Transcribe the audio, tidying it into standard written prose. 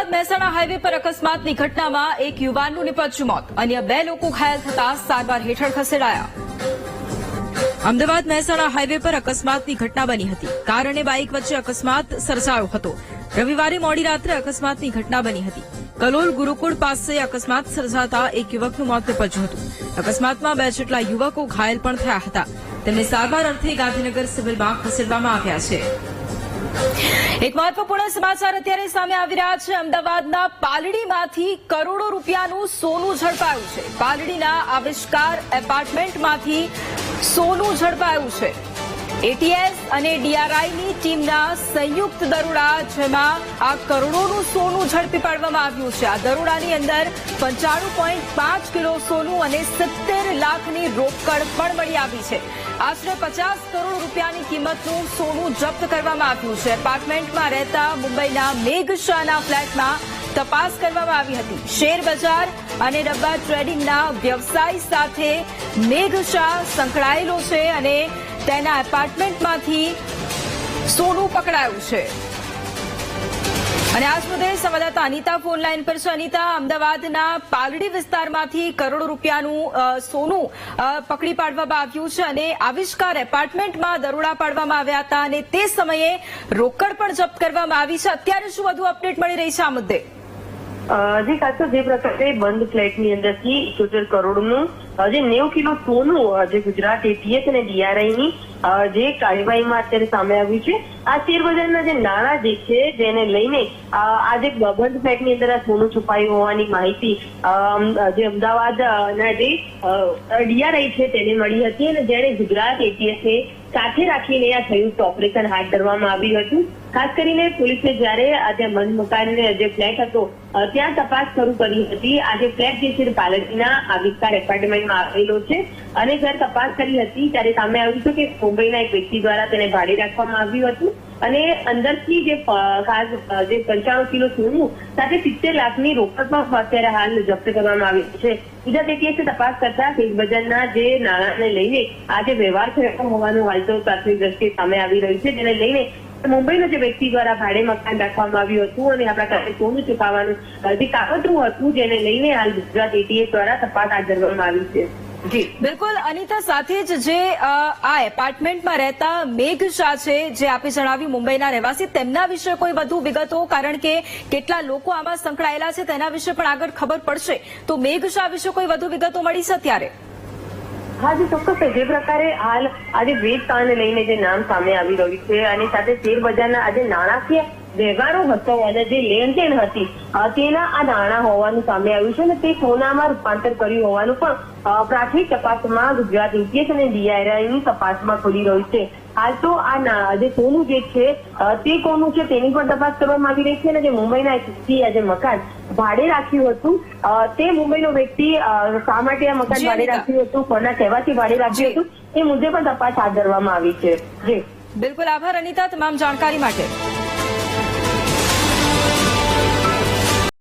Ahmedabad Mehsana highway પર અકસ્માતની ઘટનામાં એક યુવાનનું નીપજ્યું મોત, અન્ય 2 લોકો ઘાયલ થતા સારવાર હેઠળ ખસેડાયા। અમદાવાદ મહેસાણા હાઈવે પર અકસ્માતની ઘટના બની હતી। કાર અને બાઇક વચ્ચે અકસ્માત સર્જાયો હતો। રવિવારે મોડી રાત્રે અકસ્માતની ઘટના બની હતી। કલોલ ગુરુકુળ પાસે અકસ્માત સર્જાતા એક યુવકનું મોત નીપજ્યું હતું। અકસ્માતમાં 2 જેટલા યુવકો ઘાયલ પણ થયા હતા। તેમને સારવાર અર્થે ગાંધીનગર સિવિલમાં ખસેડવામાં આવ્યા છે। એક મહત્વપૂર્ણ સમાચાર અત્યારે સામે આવી રહ્યા છે। અમદાવાદના પાલડીમાંથી કરોડો રૂપિયાનું સોનું ઝડપાયું છે। પાલડીના આવિષ્કાર એપાર્ટમેન્ટમાંથી સોનું ઝડપાયું છે। એટીએસ અને ડીઆરઆઈની ટીમના સંયુક્ત દરોડા, જેમાં આ કરોડોનું સોનું ઝડપી પાડવામાં આવ્યું છે। આ દરોડાની અંદર 95.5 કિલો સોનું અને 70 લાખની રોકડ પણ મળી આવી છે। આશરે 50 કરોડ રૂપિયાની કિંમતનું સોનું જપ્ત કરવામાં આવ્યું છે। એપાર્ટમેન્ટમાં રહેતા મુંબઈના મેઘ શાહના ફ્લેટમાં તપાસ કરવામાં આવી હતી। શેર બજાર અને ડબ્બા ટ્રેડિંગના વ્યવસાય સાથે મેઘ શાહ સંકળાયેલો છે અને તેના એપાર્ટમેન્ટમાંથી સોનું પકડાયું છે। અને આજ મુદ્દે સંવાદદાતા અનિતા ફોન લાઈન પર છે। અનિતા, અમદાવાદના પાલડી વિસ્તારમાંથી કરોડો રૂપિયાનું સોનું પકડી પાડવામાં આવ્યું છે અને આવિષ્કાર એપાર્ટમેન્ટમાં દરોડા પાડવામાં આવ્યા હતા અને તે સમયે રોકડ પણ જપ્ત કરવામાં આવી છે। અત્યારે શું વધુ અપડેટ મળી રહી છે આ મુદ્દે? જી ખાસ જે પ્રકારે બંધ ફ્લેટની અંદરથી 78 કરોડનું જે 90 કિલો સોનું જે ગુજરાત એટીએસ અને ડીઆરઆઈની જે કાર્યવાહીમાં અત્યારે સામે આવ્યું છે। આ શેરબજારના જે નાણાં જે છે જેને લઈને આ જે બંધ ફ્લેટની અંદર આ સોનું છુપાયું હોવાની માહિતી જે અમદાવાદના જે ડીઆરઆઈ છે તેને મળી હતી અને જેને ગુજરાત એટીએસને સાથે રાખીને આ સંયુક્ત ઓપરેશન હાથ ધરવામાં આવ્યું હતું। ખાસ કરીને પોલીસે જયારે આજે બંધ મકાન જે ફ્લેટ હતો ત્યાં તપાસ શરૂ કરી હતી। આ જે ફ્લેટ જે છે પાલડીના આવિષ્કાર એપાર્ટમેન્ટમાં આવેલો છે અને જયારે તપાસ કરી હતી ત્યારે સામે આવ્યું હતું કે મુંબઈના એક વ્યક્તિ દ્વારા તેને ભાડે રાખવામાં આવ્યું હતું અને અંદરથી જે ખાસ જે 95 કિલો સોનું સાથે 70 લાખની રોકડ પણ અત્યારે હાલ જપ્ત કરવામાં આવી છે। ગુજરાત એટીએસે તપાસ કરતા શેરબજારના જે નાણાંને લઈને આ જે વ્યવહાર થયો હોવાનું હાલ તો પ્રાથમિક દ્રષ્ટિએ સામે આવી રહ્યું છે, જેને લઈને મુંબઈનો જે વ્યક્તિ દ્વારા ભાડે મકાન રાખવામાં આવ્યું હતું અને આપણા ખાતે સોનું છુપાવવાનું જે કાવતરું હતું જેને લઈને હાલ ગુજરાત એટીએસ દ્વારા તપાસ હાથ ધરવામાં આવી છે। જી બિલકુલ અનિતા, સાથે જ જે આ એપાર્ટમેન્ટમાં રહેતા મેઘ શાહ છે, જે આપે જણાવ્યું મુંબઈના રહેવાસી, તેમના વિશે કોઈ વધુ વિગતો, કારણ કે કેટલા લોકો આમાં સંકળાયેલા છે તેના વિશે પણ આગળ ખબર પડશે, તો મેઘ શાહ વિશે કોઈ વધુ વિગતો મળી છે ત્યારે? હા જી ચોક્કસ। જે પ્રકારે હાલ આજે વેચતાને લઈને જે નામ સામે આવી રહ્યું છે અને સાથે શેરબજારના આજે નાણાકીય વ્યવહારો હતો અને જે લેણદેણ હતી તેના આ નાણાં હોવાનું સામે આવ્યું છે અને તે સોનામાં રૂપાંતર કર્યું હોવાનું પણ પ્રાથમિક તપાસમાં ગુજરાત એટીએસ અને ડીઆરઆઈની તપાસમાં ખુલી રહ્યું છે। હાલ તો આ જે સોનું જે છે તે કોનું છે તેની પણ તપાસ કરવામાં આવી રહી છે અને જે મુંબઈના એક વ્યક્તિ આજે મકાન ભાડે રાખ્યું હતું તે મુંબઈનો વ્યક્તિ શા માટે આ મકાન ભાડે રાખ્યું હતું, કોના કહેવાથી ભાડે રાખ્યું હતું, એ મુદ્દે પણ તપાસ હાથ ધરવામાં આવી છે। જી બિલકુલ, આભાર અનિતા તમામ જાણકારી માટે।